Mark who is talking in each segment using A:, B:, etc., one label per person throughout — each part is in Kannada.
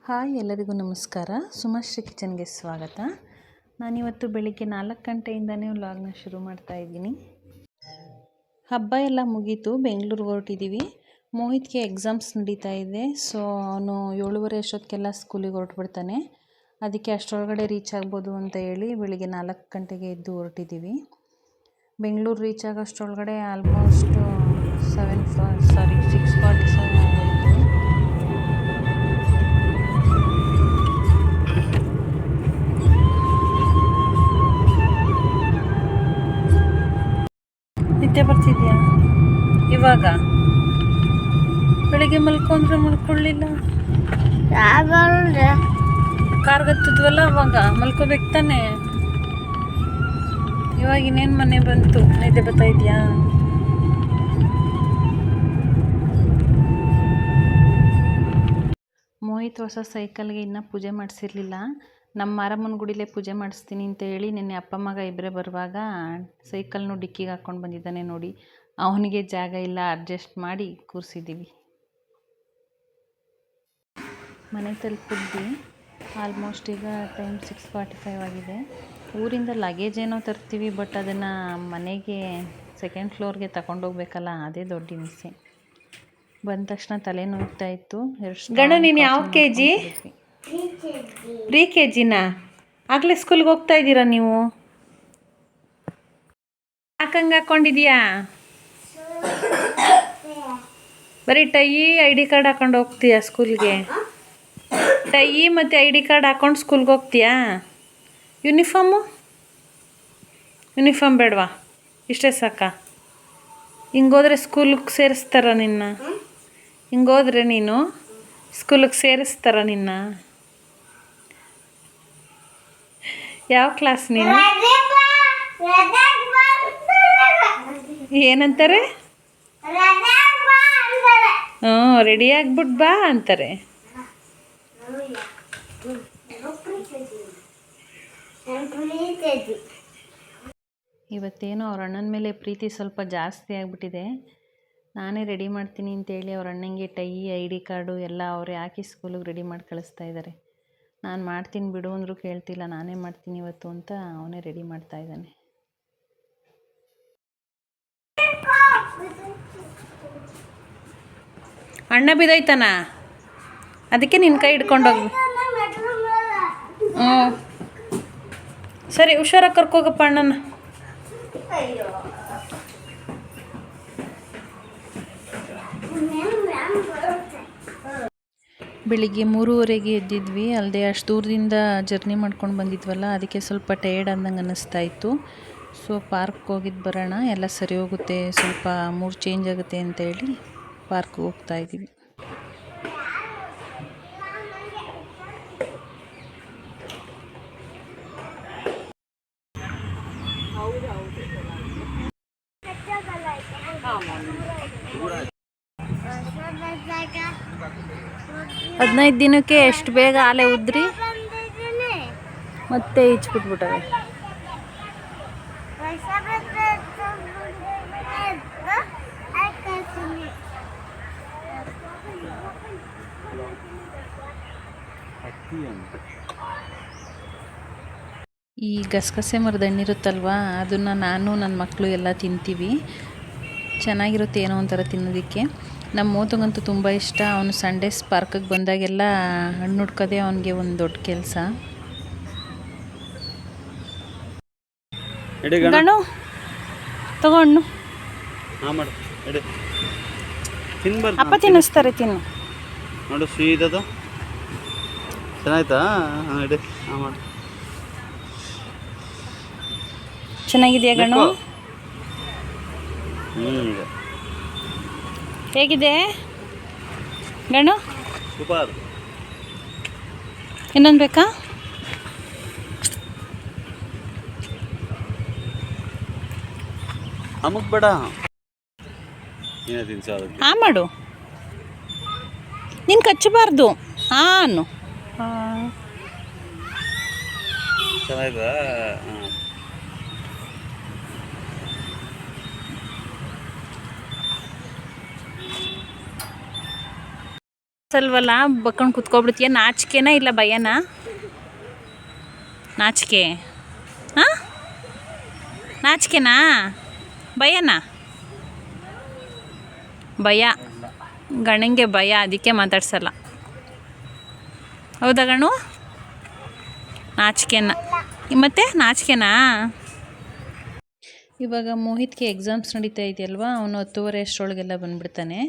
A: ಹಾಯ್, ಎಲ್ಲರಿಗೂ ನಮಸ್ಕಾರ. ಸುಮಶ್ರೀ ಕಿಚನ್ಗೆ ಸ್ವಾಗತ. ನಾನಿವತ್ತು ಬೆಳಿಗ್ಗೆ 4 ಗಂಟೆಯಿಂದನೇ ವ್ಲಾಗ್ನ ಶುರು ಮಾಡ್ತಾ ಇದ್ದೀನಿ. ಹಬ್ಬ ಎಲ್ಲ ಮುಗೀತು, ಬೆಂಗಳೂರಿಗೆ ಹೊರಟಿದ್ದೀವಿ. ಮೋಹಿತ್ಗೆ ಎಕ್ಸಾಮ್ಸ್ ನಡೀತಾ ಇದೆ. ಸೊ ಅವನು 7:30 ಅಷ್ಟೊತ್ತಿಗೆಲ್ಲ ಸ್ಕೂಲಿಗೆ ಹೊರಟ್ಬಿಡ್ತಾನೆ. ಅದಕ್ಕೆ ಅಷ್ಟರೊಳಗಡೆ ರೀಚ್ ಆಗ್ಬೋದು ಅಂತ ಹೇಳಿ ಬೆಳಿಗ್ಗೆ 4 ಗಂಟೆಗೆ ಎದ್ದು ಹೊರಟಿದ್ದೀವಿ. ಬೆಂಗಳೂರು ರೀಚ್ ಆಗೋಷ್ಟರೊಳಗಡೆ ಆಲ್ಮೋಸ್ಟ್ 6:47 ಆಗೋಯಿತು. ನಿದ್ದೆ ಬರ್ತಿದ್ಯಾ? ಇವಾಗ ಬೆಳಿಗ್ಗೆ ಮಲ್ಕೊಳ್ಳಿಲ್ಲ, ಕಾರ್ಗತ್ತದ್ವಲ್ಲ, ಅವಾಗ ಮಲ್ಕೋಬೇಕು ತಾನೆ. ಇವಾಗ ಇನ್ನೇನು ಮನೆ ಬಂತು, ನಿದ್ದೆ ಬರ್ತಾ ಇದೆಯಾ? ಮೋಹಿತ್ ಹೊಸ ಸೈಕಲ್ಗೆ ಇನ್ನೂ ಪೂಜೆ ಮಾಡಿಸಿರಲಿಲ್ಲ. ನಮ್ಮ ಮಾರಮ್ಮನ ಗುಡಿಲೇ ಪೂಜೆ ಮಾಡಿಸ್ತೀನಿ ಅಂತ ಹೇಳಿ ನಿನ್ನೆ ಅಪ್ಪ ಮಗ ಇಬ್ಬರೇ ಬರುವಾಗ ಸೈಕಲ್ನು ಡಿಕ್ಕಿಗೆ ಹಾಕ್ಕೊಂಡು ಬಂದಿದ್ದಾನೆ. ನೋಡಿ, ಅವನಿಗೆ ಜಾಗ ಇಲ್ಲ, ಅಡ್ಜಸ್ಟ್ ಮಾಡಿ ಕೂರಿಸಿದ್ದೀವಿ. ಮನೆ ತಲುಪಿದ್ವಿ. ಆಲ್ಮೋಸ್ಟ್ ಈಗ ಟೈಮ್ 6:45 ಆಗಿದೆ. ಊರಿಂದ ಲಗೇಜ್ ಏನೋ ತರ್ತೀವಿ, ಬಟ್ ಅದನ್ನು ಮನೆಗೆ ಸೆಕೆಂಡ್ ಫ್ಲೋರ್ಗೆ ತಗೊಂಡೋಗ್ಬೇಕಲ್ಲ, ಅದೇ ದೊಡ್ಡ ಹಿಂಸೆ. ಬಂದ ತಕ್ಷಣ ತಲೆ ನೋಯ್ತಾ ಇತ್ತು. ಗಂಡು, ನೀನು ಯಾವ KG? KGನಾ? ಆಗಲೇ ಸ್ಕೂಲ್ಗೆ ಹೋಗ್ತಾ ಇದ್ದೀರಾ ನೀವು? ಯಾಕಂಗೆ ಹಾಕ್ಕೊಂಡಿದ್ಯಾ? ಬರೀ ಟೈ ID ಕಾರ್ಡ್ ಹಾಕೊಂಡು ಹೋಗ್ತೀಯಾ ಸ್ಕೂಲ್ಗೆ? ಟೈ ಮತ್ತು ID ಕಾರ್ಡ್ ಹಾಕೊಂಡು ಸ್ಕೂಲ್ಗೆ ಹೋಗ್ತೀಯಾ? ಯೂನಿಫಾರ್ಮ್ ಬೇಡವಾ? ಇಷ್ಟೇ ಸಾಕಾ? ಹಿಂಗೋದ್ರೆ ಸ್ಕೂಲಿಗೆ ಸೇರಿಸ್ತಾರ ನಿನ್ನ? ಹಿಂಗೋದ್ರೆ ನೀನು ಸ್ಕೂಲಿಗೆ ಸೇರಿಸ್ತಾರ ನಿನ್ನ? ಯಾವ ಕ್ಲಾಸ್ ನೀನು? ಏನಂತಾರೆ? ರೆಡಿ ಆಗ್ಬಿಟ್ಟು ಬಾ ಅಂತಾರೆ. ಇವತ್ತೇನೋ ಅವ್ರ ಅಣ್ಣನ ಮೇಲೆ ಪ್ರೀತಿ ಸ್ವಲ್ಪ ಜಾಸ್ತಿ ಆಗಿಬಿಟ್ಟಿದೆ. ನಾನೇ ರೆಡಿ ಮಾಡ್ತೀನಿ ಅಂತೇಳಿ ಅವ್ರ ಅಣ್ಣಂಗೆ ಟೈ ID ಕಾರ್ಡು ಎಲ್ಲ ಅವರೇ ಹಾಕಿ ಸ್ಕೂಲಿಗೆ ರೆಡಿ ಮಾಡಿ ಕಳಿಸ್ತಾ ಇದ್ದಾರೆ. ನಾನು ಮಾಡ್ತೀನಿ ಬಿಡು ಅಂದರೂ ಕೇಳ್ತಿಲ್ಲ. ನಾನೇ ಮಾಡ್ತೀನಿ ಇವತ್ತು ಅಂತ ಅವನೇ ರೆಡಿ ಮಾಡ್ತಾ ಇದ್ದಾನೆ. ಅಣ್ಣ ಬಿದ್ದೋಯ್ತಾನ, ಅದಕ್ಕೆ ನಿನ್ನ ಕೈ ಹಿಡ್ಕೊಂಡೋಗಿ. ಸರಿ, ಹುಷಾರಾಗಿ ಕರ್ಕೋಗಪ್ಪ ಅಣ್ಣನ. ಬೆಳಿಗ್ಗೆ 3:30ಗೆ ಎದ್ದಿದ್ವಿ. ಅಲ್ಲದೆ ಅಷ್ಟು ದೂರದಿಂದ ಜರ್ನಿ ಮಾಡ್ಕೊಂಡು ಬಂದಿದ್ವಲ್ಲ, ಅದಕ್ಕೆ ಸ್ವಲ್ಪ ಟಯರ್ಡ್ ಅಂದಂಗೆ ಅನ್ನಿಸ್ತಾ ಇತ್ತು. ಸೊ ಪಾರ್ಕ್ಗೆ ಹೋಗಿದ್ದು ಬರೋಣ, ಎಲ್ಲ ಸರಿ ಹೋಗುತ್ತೆ, ಸ್ವಲ್ಪ ಮೂಡ್ ಚೇಂಜ್ ಆಗುತ್ತೆ ಅಂತ ಹೇಳಿ ಪಾರ್ಕ್ಗೆ ಹೋಗ್ತಾ ಇದ್ದೀವಿ. ಹದಿನೈದು ದಿನಕ್ಕೆ ಎಷ್ಟು ಬೇಗ ಆಲೆ ಉದ್ರಿ ಮತ್ತೆ ಈಚ್ಬಿಟ್ಬಿಟ್ಟವೆ. ಈ ಗಸಗಸೆ ಮರದ ಹಣ್ಣಿರುತ್ತಲ್ವ, ಅದನ್ನು ನಾನು ನನ್ನ ಮಕ್ಕಳು ಎಲ್ಲ ತಿಂತೀವಿ. ಚೆನ್ನಾಗಿರುತ್ತೆ ಏನೋ ಒಂಥರ ತಿನ್ನೋದಕ್ಕೆ. ನಮ್ಮ ಮೋತಗಂತೂ ತುಂಬ ಇಷ್ಟ. ಅವನು ಸಂಡೇಸ್ ಪಾರ್ಕಿಗೆ ಬಂದಾಗೆಲ್ಲ ಹಣ್ಣು ಹುಡ್ಕೋದೇ ಅವನಿಗೆ ಒಂದು ದೊಡ್ಡ ಕೆಲಸ. ಗಣು ತಗೋ ಹಣ್ಣು. ಅಪ್ಪ ತಿನ್ನಿಸ್ತಾರೆ, ತಿನ್ನು.
B: ನೋಡು, ಸ್ವೀಟದು ಚೆನ್ನಾಯ್ತಾ?
A: ಚೆನ್ನಾಗಿದೆಯಾ ಗಣು? ಹೇಗಿದೆ ಗಣು?
B: ಸೂಪರ್.
A: ಇನ್ನೊಂದು ಬೇಕಾ?
B: ಅಮುಕ್ ಬೇಡ,
A: ಮಾಡು. ನೀನು ಕಚ್ಚಬಾರ್ದು. ಅನ್ನು
B: ಚೆನ್ನಾಯ್ತಾ?
A: ಸಲ್ವಲ್ಲ ಬಕ್ಕೊಂಡು ಕುತ್ಕೊಬಿಡ್ತೀಯ. ನಾಚಿಕೆನಾ ಇಲ್ಲ ಭಯನಾ? ನಾಚಿಕೆ. ಹಾಂ, ನಾಚಿಕೆನಾ ಭಯನಾ? ಭಯ. ಗಣಂಗೆ ಭಯ, ಅದಕ್ಕೆ ಮಾತಾಡ್ಸಲ್ಲ. ಹೌದಾ ಗಣು? ನಾಚಿಕೆನ ಮತ್ತೆ ನಾಚಿಕೆನಾ? ಇವಾಗ ಮೋಹಿತ್ಗೆ ಎಕ್ಸಾಮ್ಸ್ ನಡೀತಾ ಇದೆಯಲ್ವಾ, ಅವನು 10:30 ಅಷ್ಟರೊಳಗೆಲ್ಲ ಬಂದುಬಿಡ್ತಾನೆ.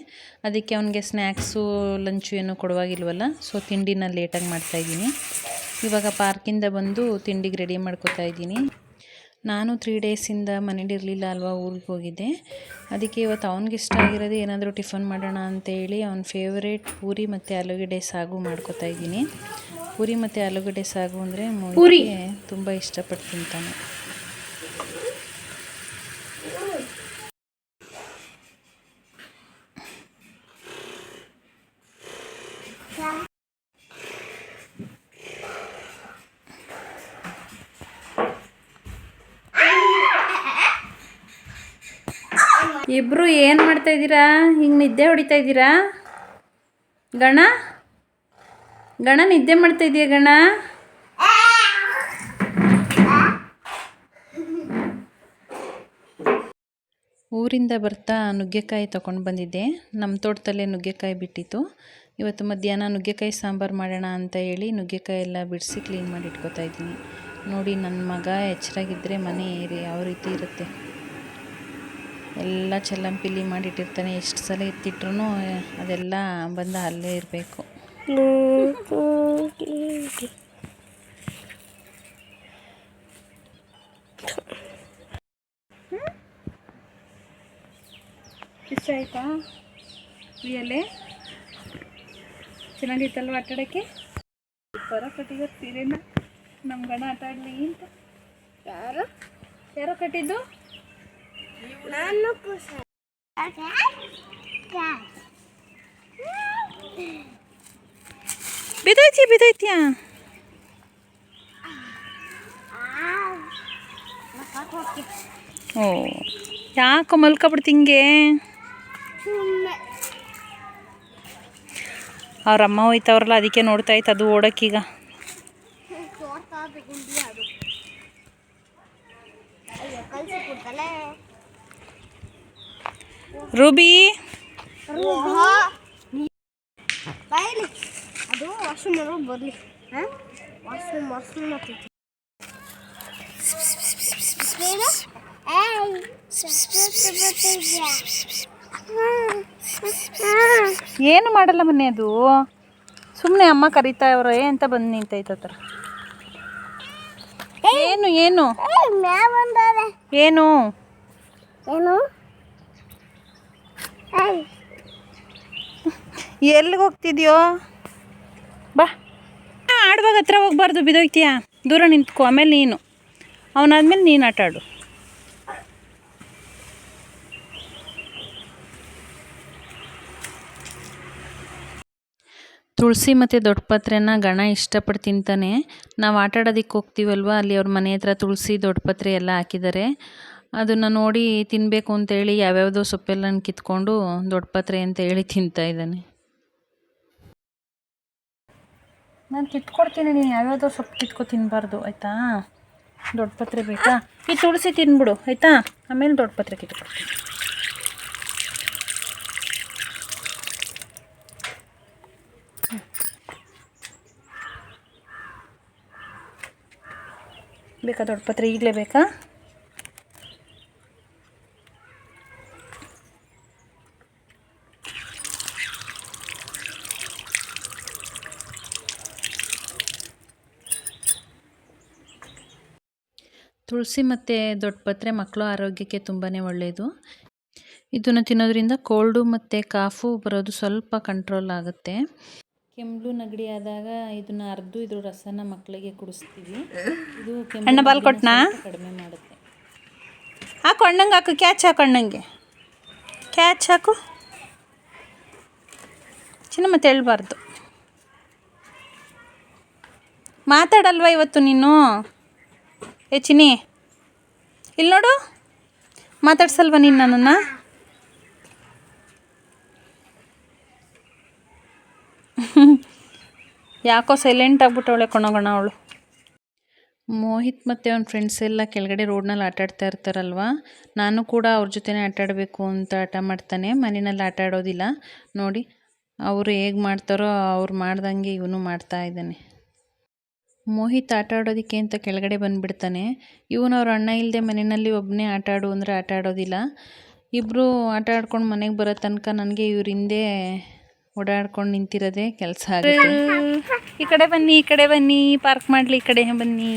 A: ಅದಕ್ಕೆ ಅವನಿಗೆ ಸ್ನ್ಯಾಕ್ಸು ಲಂಚು ಏನೂ ಕೊಡುವಾಗಿಲ್ವಲ್ಲ, ಸೊ ತಿಂಡಿನ ಲೇಟಾಗಿ ಮಾಡ್ತಾಯಿದ್ದೀನಿ. ಇವಾಗ ಪಾರ್ಕಿಂದ ಬಂದು ತಿಂಡಿಗೆ ರೆಡಿ ಮಾಡ್ಕೋತಾ ಇದ್ದೀನಿ. ನಾನು 3 ಡೇಸಿಂದ ಮನೇಲಿರಲಿಲ್ಲ ಅಲ್ವಾ, ಊರಿಗೆ ಹೋಗಿದ್ದೆ. ಅದಕ್ಕೆ ಇವತ್ತು ಅವ್ನಿಗೆ ಇಷ್ಟ ಆಗಿರೋದು ಏನಾದರೂ ಟಿಫನ್ ಮಾಡೋಣ ಅಂತೇಳಿ ಅವ್ನ ಫೇವ್ರೇಟ್ ಪೂರಿ ಮತ್ತು ಆಲೂಗಡ್ಡೆ ಸಾಗು ಮಾಡ್ಕೋತಾ ಇದ್ದೀನಿ. ಪೂರಿ ಮತ್ತು ಆಲೂಗಡ್ಡೆ ಸಾಗು ಅಂದರೆ ಮೋಹಿತ್ಗೆ ತುಂಬ ಇಷ್ಟಪಟ್ಟು ತಿಂತಾನೆ. ಇಬ್ಬರು ಏನು ಮಾಡ್ತಾಯಿದ್ದೀರಾ? ಹಿಂಗೆ ನಿದ್ದೆ ಹೊಡಿತಾ ಇದ್ದೀರಾ? ಗಣ ಗಣ ನಿದ್ದೆ ಮಾಡ್ತಾಯಿದ್ದೀಯ ಗಣ? ಊರಿಂದ ಬರ್ತಾ ನುಗ್ಗೆಕಾಯಿ ತೊಗೊಂಡು ಬಂದಿದ್ದೆ. ನಮ್ಮ ತೋಟದಲ್ಲೇ ನುಗ್ಗೆಕಾಯಿ ಬಿಟ್ಟಿತ್ತು. ಇವತ್ತು ಮಧ್ಯಾಹ್ನ ನುಗ್ಗೆಕಾಯಿ ಸಾಂಬಾರು ಮಾಡೋಣ ಅಂತ ಹೇಳಿ ನುಗ್ಗೆಕಾಯಿ ಎಲ್ಲ ಬಿಡಿಸಿ ಕ್ಲೀನ್ ಮಾಡಿ ಇಟ್ಕೊತಾ ಇದ್ದೀನಿ. ನೋಡಿ, ನನ್ನ ಮಗ ಎಚ್ಚರಾಗಿದ್ದರೆ ಮನೆ ಏರಿ ಯಾವ ರೀತಿ ಇರುತ್ತೆ. ಎಲ್ಲ ಚಲ್ಲಂಪಿಲ್ಲಿ ಮಾಡಿಟ್ಟಿರ್ತಾನೆ. ಎಷ್ಟು ಸಲ ಎತ್ತಿಟ್ರು ಅದೆಲ್ಲ ಬಂದು ಅಲ್ಲೇ ಇರಬೇಕು. ಇಷ್ಟ ಆಯಿತಾ? ರಿಯಲ್ಲೇ ಚೆನ್ನಾಗಿತ್ತಲ್ವ ಆಟಾಡೋಕ್ಕೆ? ಬರ ಕಟ್ಟಿದ್ರು ಸೀರೆನ ನಮ್ಮ ಗಣ ಆಟ ಆಡಲಿ ಅಂತ. ಯಾರೋ ಕಟ್ಟಿದ್ದು? ಬಿದ್ದೈತ್ಯಾ? ಓ, ಯಾಕೋ ಮಲ್ಕೊಬಿಡ್ತಿ ಹಿಂಗೆ? ಅವ್ರಮ್ಮ ಹೋಯ್ತವ್ರಲ್ಲ, ಅದಕ್ಕೆ ನೋಡ್ತಾ ಇತ್ತು ಅದು ಓಡೋಕ್ಕೀಗ. ರೂಬಿ,
C: ಅದು ವಾಶ್ರೂಮ್ ಬರಲಿ. ವಾಶ್ರೂಮ್
A: ಏನು ಮಾಡಲ್ಲ ಮೊನ್ನೆ, ಅದು ಸುಮ್ಮನೆ ಅಮ್ಮ ಕರೀತಾವ್ರೆ ಅಂತ ಬಂದು ನಿಂತೈತೆ ಆ ಥರ. ಏನು ಏನು ಏನು
C: ಏನು
A: ಎಲ್ಲಿಗೆ ಹೋಗ್ತಿದ್ಯೋ? ಬಾ, ಆಡುವಾಗ ಹತ್ರ ಹೋಗ್ಬಾರ್ದು, ಬಿದ್ದೋಗ್ತೀಯಾ. ದೂರ ನಿಂತ್ಕೊ, ಆಮೇಲೆ ನೀನು ಅವನಾದ್ಮೇಲೆ ನೀನು ಆಟ ಆಡು. ತುಳಸಿ ಮತ್ತು ದೊಡ್ಡಪತ್ರೆನ ಗಣ ಇಷ್ಟಪಟ್ಟು ತಿಂತಾನೆ. ನಾವು ಆಟ ಆಡೋದಕ್ಕೆ ಹೋಗ್ತೀವಲ್ವ, ಅಲ್ಲಿ ಅವ್ರ ಮನೆ ಹತ್ರ ತುಳಸಿ ದೊಡ್ಡಪತ್ರೆ ಎಲ್ಲ ಹಾಕಿದ್ದಾರೆ. ಅದನ್ನು ನೋಡಿ ತಿನ್ನಬೇಕು ಅಂತೇಳಿ ಯಾವ್ಯಾವುದೋ ಸೊಪ್ಪೆಲ್ಲ ಕಿತ್ಕೊಂಡು ದೊಡ್ಡಪತ್ರೆ ಅಂತ ಹೇಳಿ ತಿಂತಾ ಇದ್ದಾನೆ. ನಾನು ಕಿತ್ಕೊಡ್ತೀನಿ, ನೀನು ಯಾವ್ಯಾವುದೋ ಸೊಪ್ಪು ಕಿತ್ಕೊ ತಿನ್ನಬಾರ್ದು ಆಯಿತಾ? ದೊಡ್ಡಪತ್ರೆ ಬೇಕಾ? ಈ ತುಳಸಿ ತಿನ್ಬಿಡು ಆಯಿತಾ, ಆಮೇಲೆ ದೊಡ್ಡಪತ್ರೆ ಕಿತ್ಕೊಡ್ತೀನಿ. ಬೇಕಾ ದೊಡ್ಡಪತ್ರೆ? ಈಗಲೇ ಬೇಕಾ? ತುಳಸಿ ಮತ್ತು ದೊಡ್ಡಪತ್ರೆ ಮಕ್ಕಳು ಆರೋಗ್ಯಕ್ಕೆ ತುಂಬಾ ಒಳ್ಳೆಯದು. ಇದನ್ನು ತಿನ್ನೋದ್ರಿಂದ ಕೋಲ್ಡು ಮತ್ತು ಕಾಫು ಬರೋದು ಸ್ವಲ್ಪ ಕಂಟ್ರೋಲ್ ಆಗುತ್ತೆ. ಕೆಮ್ಮು ನೆಗಡಿ ಆದಾಗ ಇದನ್ನು ಅರ್ದು ಇದ್ರ ರಸನ ಮಕ್ಕಳಿಗೆ ಕುಡಿಸ್ತೀವಿ. ಇದು ಕೆಮ್ಮು ಬಾಲ್ ಕೊಟ್ಟನಾ ಕಡಿಮೆ ಮಾಡುತ್ತೆ. ಹಾಕು ಅಣ್ಣಂಗೆ, ಹಾಕು ಕ್ಯಾಚ್ ಹಾಕು, ಅಣ್ಣಂಗೆ ಕ್ಯಾಚ್ ಹಾಕು ಚಿನ್ನ. ಮತ್ತೆ ಹೇಳ್ಬಾರ್ದು. ಮಾತಾಡಲ್ವಾ ಇವತ್ತು ನೀನು? ಏ ಚಿನ್ನಿ, ಇಲ್ಲಿ ನೋಡು, ಮಾತಾಡ್ಸಲ್ವ ನೀನು ನನ್ನನ್ನು? ಯಾಕೋ ಸೈಲೆಂಟ್ ಆಗ್ಬಿಟ್ಟವಳೆ ಕೊಣಗೋಣ ಅವಳು. ಮೋಹಿತ್ ಮತ್ತು ಅವನ ಫ್ರೆಂಡ್ಸ್ ಎಲ್ಲ ಕೆಳಗಡೆ ರೋಡ್ನಲ್ಲಿ ಆಟಾಡ್ತಾ ಇರ್ತಾರಲ್ವ, ನಾನು ಕೂಡ ಅವ್ರ ಜೊತೆನೇ ಆಟಾಡಬೇಕು ಅಂತ ಹಠ ಮಾಡ್ತಾನೆ. ಮನೆಯಲ್ಲಿ ಆಟ ಆಡೋದಿಲ್ಲ. ನೋಡಿ ಅವರು ಹೇಗೆ ಮಾಡ್ತಾರೋ ಅವ್ರು ಮಾಡ್ದಂಗೆ ಇವನು ಮಾಡ್ತಾ ಇದ್ದಾನೆ. ಮೋಹಿತ್ ಆಟ ಆಡೋದಕ್ಕೆ ಅಂತ ಕೆಳಗಡೆ ಬಂದುಬಿಡ್ತಾನೆ. ಇವನು ಅವ್ರ ಅಣ್ಣ ಇಲ್ಲದೆ ಮನೆಯಲ್ಲಿ ಒಬ್ಬನೇ ಆಟ ಆಡು ಅಂದರೆ ಆಟ ಆಡೋದಿಲ್ಲ. ಇಬ್ಬರು ಆಟ ಆಡ್ಕೊಂಡು ಮನೆಗೆ ಬರೋ ತನಕ ನನಗೆ ಇವ್ರ ಹಿಂದೆ ಓಡಾಡ್ಕೊಂಡು ನಿಂತಿರೋದೇ ಕೆಲಸ ಆಗುತ್ತೆ. ಈ ಕಡೆ ಬನ್ನಿ, ಈ ಕಡೆ ಬನ್ನಿ, ಪಾರ್ಕ್ ಮಾಡಲಿ, ಈ ಕಡೆ ಬನ್ನಿ.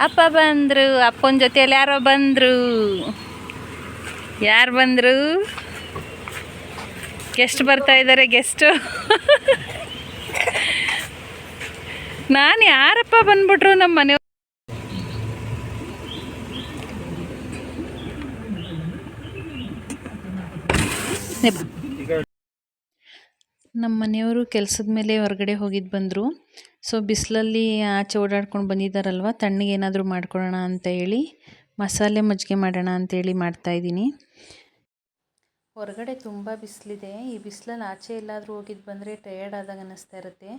A: ಅಪ್ಪ ಬಂದರು. ಅಪ್ಪನ ಜೊತೆಯಲ್ಲಿ ಯಾರೋ ಬಂದರು. ಯಾರು ಬಂದರು? ಗೆಸ್ಟ್ ಬರ್ತಾ ಇದ್ದಾರೆ. ಗೆಸ್ಟು ನಾನು ಯಾರಪ್ಪ ಬಂದ್ಬಿಟ್ರು ನಮ್ಮ ಮನೆ. ನಮ್ಮ ಮನೆಯವರು ಕೆಲಸದ ಮೇಲೆ ಹೊರಗಡೆ ಹೋಗಿದ್ದು ಬಂದರು. ಸೊ ಬಿಸಿಲಲ್ಲಿ ಆಚೆ ಓಡಾಡ್ಕೊಂಡು ಬಂದಿದ್ದಾರಲ್ವ, ತಣ್ಣಗೆ ಏನಾದರೂ ಮಾಡ್ಕೊಳ್ಳೋಣ ಅಂತ ಹೇಳಿ ಮಸಾಲೆ ಮಜ್ಜಿಗೆ ಮಾಡೋಣ ಅಂತೇಳಿ ಮಾಡ್ತಾಯಿದ್ದೀನಿ. ಹೊರಗಡೆ ತುಂಬ ಬಿಸಿಲಿದೆ. ಈ ಬಿಸಿಲಲ್ಲಿ ಆಚೆ ಎಲ್ಲಾದರೂ ಹೋಗಿದ್ದು ಬಂದರೆ ಟಯರ್ಡ್ ಆದಾಗ ಅನ್ನಿಸ್ತಾ ಇರುತ್ತೆ.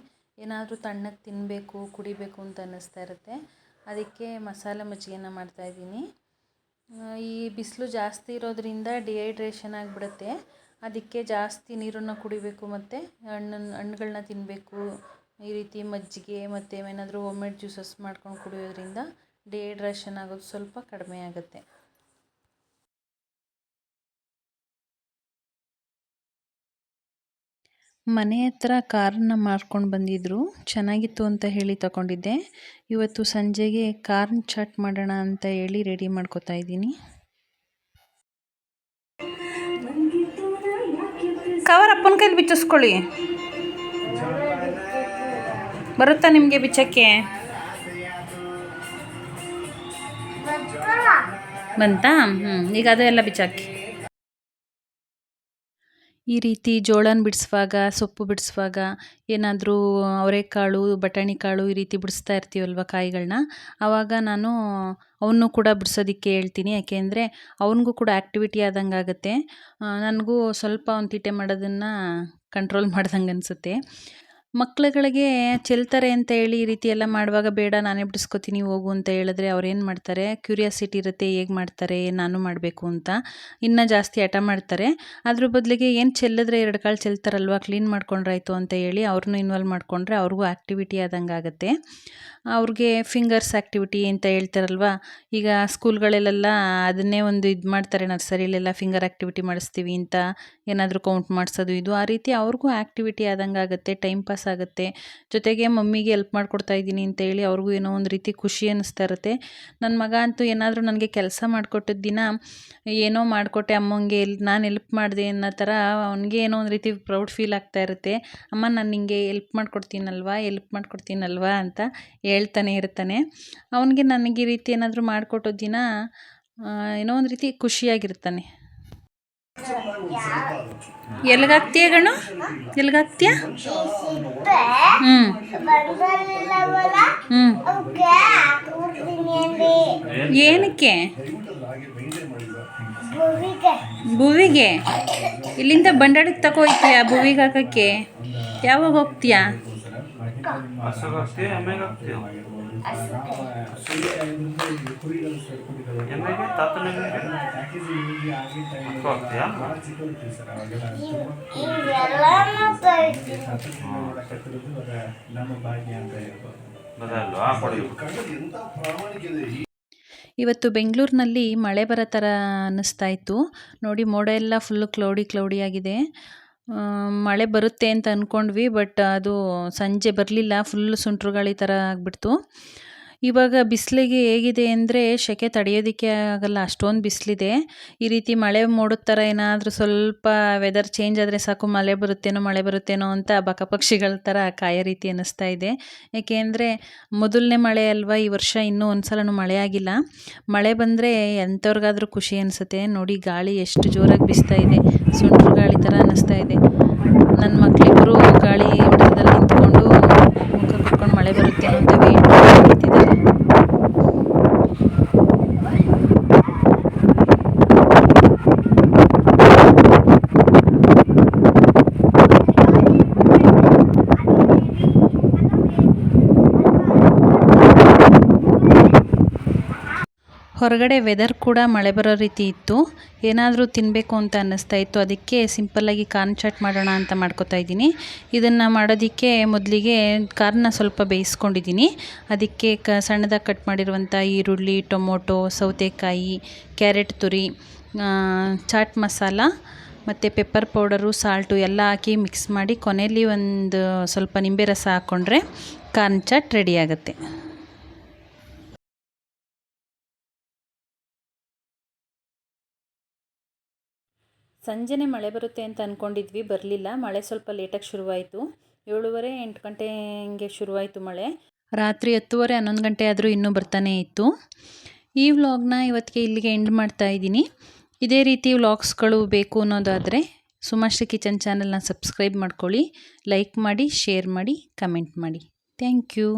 A: ಏನಾದರೂ ತಣ್ಣಗೆ ತಿನ್ನಬೇಕು, ಕುಡಿಬೇಕು ಅಂತ ಅನ್ನಿಸ್ತಾ ಇರುತ್ತೆ. ಅದಕ್ಕೆ ಮಸಾಲೆ ಮಜ್ಜಿಗೆನ ಮಾಡ್ತಾಯಿದ್ದೀನಿ. ಈ ಬಿಸಿಲು ಜಾಸ್ತಿ ಇರೋದ್ರಿಂದ ಡಿಹೈಡ್ರೇಷನ್ ಆಗಿಬಿಡುತ್ತೆ. ಅದಕ್ಕೆ ಜಾಸ್ತಿ ನೀರನ್ನು ಕುಡಿಬೇಕು ಮತ್ತು ಹಣ್ಣುಗಳನ್ನ ತಿನ್ನಬೇಕು. ಈ ರೀತಿ ಮಜ್ಜಿಗೆ ಮತ್ತು ಏನಾದರೂ ಹೋಮ್ಮೇಡ್ ಜ್ಯೂಸಸ್ ಮಾಡ್ಕೊಂಡು ಕುಡಿಯೋದ್ರಿಂದ ಡಿಹೈಡ್ರೇಷನ್ ಆಗೋದು ಸ್ವಲ್ಪ ಕಡಿಮೆ ಆಗುತ್ತೆ. ಮನೆ ಹತ್ರ ಕಾರನ್ನ ಮಾರ್ಕೊಂಡು ಬಂದಿದ್ದರು. ಚೆನ್ನಾಗಿತ್ತು ಅಂತ ಹೇಳಿ ತಗೊಂಡಿದ್ದೆ. ಇವತ್ತು ಸಂಜೆಗೆ ಕಾರ್ನ್ ಚಾಟ್ ಮಾಡೋಣ ಅಂತ ಹೇಳಿ ರೆಡಿ ಮಾಡ್ಕೊತಾ ಇದ್ದೀನಿ. ಕವರ್ ಅಪ್ಪನ ಕೈಲಿ ಬಿಚ್ಚಿಸ್ಕೊಳ್ಳಿ. ಬರುತ್ತಾ ನಿಮಗೆ ಬಿಚ್ಚಕ್ಕೆ? ಬಂತಾ? ಈಗ ಅದು ಎಲ್ಲ ಬಿಚ್ಚಾಕಿ. ಈ ರೀತಿ ಜೋಳನ ಬಿಡಿಸುವಾಗ, ಸೊಪ್ಪು ಬಿಡಿಸುವಾಗ, ಏನಾದರೂ ಅವರೆಕಾಳು, ಬಟಾಣಿ ಕಾಳು ಈ ರೀತಿ ಬಿಡಿಸ್ತಾ ಇರ್ತೀವಲ್ವ ಕಾಯಿಗಳನ್ನ, ಆವಾಗ ನಾನು ಅವನು ಕೂಡ ಬಿಡಿಸೋದಕ್ಕೆ ಹೇಳ್ತೀನಿ. ಯಾಕೆಂದರೆ ಅವನಿಗೂ ಕೂಡ ಆ್ಯಕ್ಟಿವಿಟಿ ಆದಂಗೆ ಆಗುತ್ತೆ. ನನಗೂ ಸ್ವಲ್ಪ ಅವ್ನು ತೀಟೆ ಮಾಡೋದನ್ನು ಕಂಟ್ರೋಲ್ ಮಾಡ್ದಂಗೆ ಅನಿಸುತ್ತೆ. ಮಕ್ಕಳುಗಳಿಗೆ ಚೆಲ್ತಾರೆ ಅಂತ ಹೇಳಿ ಈ ರೀತಿ ಎಲ್ಲ ಮಾಡುವಾಗ ಬೇಡ ನಾನೇ ಬಿಡಿಸ್ಕೊತೀನಿ ಹೋಗು ಅಂತ ಹೇಳಿದ್ರೆ ಅವ್ರೇನು ಮಾಡ್ತಾರೆ, ಕ್ಯೂರಿಯಾಸಿಟಿ ಇರುತ್ತೆ ಹೇಗೆ ಮಾಡ್ತಾರೆ, ನಾನು ಮಾಡಬೇಕು ಅಂತ ಇನ್ನೂ ಜಾಸ್ತಿ ಹಠ ಮಾಡ್ತಾರೆ. ಅದ್ರ ಬದಲಿಗೆ ಏನು ಚೆಲ್ಲಿದ್ರೆ 2 ಕಾಳು ಚೆಲ್ತಾರಲ್ವ, ಕ್ಲೀನ್ ಮಾಡ್ಕೊಂಡ್ರಾಯ್ತು ಅಂತ ಹೇಳಿ ಅವ್ರನ್ನೂ ಇನ್ವಾಲ್ವ್ ಮಾಡಿಕೊಂಡ್ರೆ ಅವ್ರಿಗೂ ಆ್ಯಕ್ಟಿವಿಟಿ ಆದಂಗೆ ಆಗುತ್ತೆ. ಅವ್ರಿಗೆ ಫಿಂಗರ್ಸ್ ಆ್ಯಕ್ಟಿವಿಟಿ ಅಂತ ಹೇಳ್ತಾರಲ್ವ, ಈಗ ಸ್ಕೂಲ್ಗಳಲ್ಲೆಲ್ಲ ಅದನ್ನೇ ಒಂದು ಇದು ಮಾಡ್ತಾರೆ. ನರ್ಸರಿಲೆಲ್ಲ ಫಿಂಗರ್ ಆ್ಯಕ್ಟಿವಿಟಿ ಮಾಡಿಸ್ತೀವಿ ಅಂತ, ಏನಾದರೂ ಕೌಂಟ್ ಮಾಡಿಸೋದು ಇದು, ಆ ರೀತಿ ಅವ್ರಿಗೂ ಆ್ಯಕ್ಟಿವಿಟಿ ಆದಂಗೆ ಆಗುತ್ತೆ, ಟೈಮ್ ಪಾಸ್ ಆಗುತ್ತೆ. ಜೊತೆಗೆ ಮಮ್ಮಿಗೆ ಹೆಲ್ಪ್ ಮಾಡ್ಕೊಡ್ತಾ ಇದ್ದೀನಿ ಅಂತ ಹೇಳಿ ಅವ್ರಿಗೂ ಏನೋ ಒಂದು ರೀತಿ ಖುಷಿ ಅನ್ನಿಸ್ತಾ ಇರುತ್ತೆ. ನನ್ನ ಮಗ ಅಂತೂ ಏನಾದರೂ ನನಗೆ ಕೆಲಸ ಮಾಡಿಕೊಟ್ಟಿದ್ದ ದಿನ ಏನೋ ಮಾಡಿಕೊಟ್ಟೆ ಅಮ್ಮಂಗೆ, ನಾನು ಹೆಲ್ಪ್ ಮಾಡಿದೆ ಅನ್ನೋ ಥರ ಅವನಿಗೆ ಏನೋ ಒಂದು ರೀತಿ ಪ್ರೌಡ್ ಫೀಲ್ ಆಗ್ತಾ ಇರುತ್ತೆ. ಅಮ್ಮ ನಾನು ನಿಮಗೆ ಹೆಲ್ಪ್ ಮಾಡ್ಕೊಡ್ತೀನಲ್ವಾ ಅಂತ ಹೇಳ್ತಾನೆ ಇರ್ತಾನೆ. ಅವನಿಗೆ ನನಗೆ ಈ ರೀತಿ ಏನಾದರೂ ಮಾಡಿಕೊಟ್ಟೋ ದಿನ ಏನೋ ಒಂದು ರೀತಿ ಖುಷಿಯಾಗಿರ್ತಾನೆ. ಎಲ್ಲಿಗಾಗ್ತೀಯ ಗಣು? ಎಲ್ಲಿಗಾಗ್ತೀಯ? ಏನಕ್ಕೆ? ಭುವಿಗೆ? ಇಲ್ಲಿಂದ ಬಂಡಾಳಕ್ಕೆ ತಗೋಯ್ತೀಯ ಭುವಿಗೆ ಹಾಕಕ್ಕೆ? ಯಾವಾಗ ಹೋಗ್ತೀಯಾ? ಇವತ್ತು ಬೆಂಗಳೂರಿನಲ್ಲಿ ಮಳೆ ಬರೋ ಥರ ಅನ್ನಿಸ್ತಾ ಇತ್ತು. ನೋಡಿ ಮೋಡ ಎಲ್ಲ ಫುಲ್ಲು ಕ್ಲೌಡಿ ಆಗಿದೆ. ಮಳೆ ಬರುತ್ತೆ ಅಂತ ಅಂದ್ಕೊಂಡ್ವಿ, ಬಟ್ ಅದು ಸಂಜೆ ಬರಲಿಲ್ಲ. ಫುಲ್ಲು ಸುಂಟ್ರು ಗಾಳಿ ಥರ ಆಗಿಬಿಡ್ತು. ಇವಾಗ ಬಿಸಿಲಿಗೆ ಹೇಗಿದೆ ಅಂದರೆ ಸೆಕೆ ತಡೆಯೋದಕ್ಕೆ ಆಗಲ್ಲ, ಅಷ್ಟೊಂದು ಬಿಸಿಲಿದೆ. ಈ ರೀತಿ ಮಳೆ ಮೋಡದ ಥರ ಏನಾದರೂ ಸ್ವಲ್ಪ ವೆದರ್ ಚೇಂಜ್ ಆದರೆ ಸಾಕು, ಮಳೆ ಬರುತ್ತೇನೋ ಅಂತ ಬಕಪಕ್ಷಿಗಳ ಥರ ಕಾಯೋ ರೀತಿ ಅನ್ನಿಸ್ತಾ ಇದೆ. ಏಕೆಂದರೆ ಮೊದಲನೇ ಮಳೆ ಅಲ್ವಾ ಈ ವರ್ಷ, ಇನ್ನೂ ಒಂದು ಸಲನೂ ಮಳೆ ಆಗಿಲ್ಲ. ಮಳೆ ಬಂದರೆ ಎಂಥವ್ರಿಗಾದ್ರೂ ಖುಷಿ ಅನಿಸುತ್ತೆ. ನೋಡಿ ಗಾಳಿ ಎಷ್ಟು ಜೋರಾಗಿ ಬೀಸ್ತಾ ಇದೆ, ಸುಂಟ್ರು ಗಾಳಿ ಥರ ಅನ್ನಿಸ್ತಾ ಇದೆ. ನನ್ನ ಮಕ್ಕಳಿಬ್ಬರು ಗಾಳಿ ಹೊಡೆದಲ್ಲಿ ನಿಂತ್ಕೊಂಡು ಮುಖ ಕುಟ್ಕೊಂಡು ಮಳೆ ಬರುತ್ತೇನೋ ಅಂತ ವೆಯ್ಟ್ ಮಾಡ್ತಿದ್ದಾರೆ. ಹೊರಗಡೆ ವೆದರ್ ಕೂಡ ಮಳೆ ಬರೋ ರೀತಿ ಇತ್ತು. ಏನಾದರೂ ತಿನ್ನಬೇಕು ಅಂತ ಅನ್ನಿಸ್ತಾ ಇತ್ತು. ಅದಕ್ಕೆ ಸಿಂಪಲ್ಲಾಗಿ ಕಾರ್ನ್ ಚಾಟ್ ಮಾಡೋಣ ಅಂತ ಮಾಡ್ಕೊತಾ ಇದ್ದೀನಿ. ಇದನ್ನು ಮಾಡೋದಕ್ಕೆ ಮೊದಲಿಗೆ ಕಾರ್ನ ಸ್ವಲ್ಪ ಬೇಯಿಸ್ಕೊಂಡಿದ್ದೀನಿ. ಅದಕ್ಕೆ ಸಣ್ಣದಾಗಿ ಕಟ್ ಮಾಡಿರುವಂಥ ಈರುಳ್ಳಿ, ಟೊಮೊಟೊ, ಸೌತೆಕಾಯಿ, ಕ್ಯಾರೆಟ್ ತುರಿ, ಚಾಟ್ ಮಸಾಲ ಮತ್ತು ಪೆಪ್ಪರ್ ಪೌಡರು, ಸಾಲ್ಟು ಎಲ್ಲ ಹಾಕಿ ಮಿಕ್ಸ್ ಮಾಡಿ ಕೊನೆಯಲ್ಲಿ ಒಂದು ಸ್ವಲ್ಪ ನಿಂಬೆ ರಸ ಹಾಕ್ಕೊಂಡ್ರೆ ಕಾರ್ನ್ ಚಾಟ್ ರೆಡಿ ಆಗುತ್ತೆ. ಸಂಜೆನೇ ಮಳೆ ಬರುತ್ತೆ ಅಂತ ಅಂದ್ಕೊಂಡಿದ್ವಿ, ಬರಲಿಲ್ಲ. ಮಳೆ ಸ್ವಲ್ಪ ಲೇಟಾಗಿ ಶುರುವಾಯಿತು. 7:30 8 ಗಂಟೆ ಹಿಂಗೆ ಶುರುವಾಯಿತು ಮಳೆ. ರಾತ್ರಿ 10:30 11 ಗಂಟೆ ಆದರೂ ಇನ್ನೂ ಬರ್ತಾನೇ ಇತ್ತು. ಈ ವ್ಲಾಗ್ನ ಇವತ್ತಿಗೆ ಇಲ್ಲಿಗೆ ಎಂಡ್ ಮಾಡ್ತಾ ಇದ್ದೀನಿ. ಇದೇ ರೀತಿ ವ್ಲಾಗ್ಸ್ಗಳು ಬೇಕು ಅನ್ನೋದಾದರೆ ಸುಮಾಶ್ರೀ ಕಿಚನ್ ಚಾನಲ್ನ ಸಬ್ಸ್ಕ್ರೈಬ್ ಮಾಡ್ಕೊಳ್ಳಿ, ಲೈಕ್ ಮಾಡಿ, ಶೇರ್ ಮಾಡಿ, ಕಮೆಂಟ್ ಮಾಡಿ. Thank you.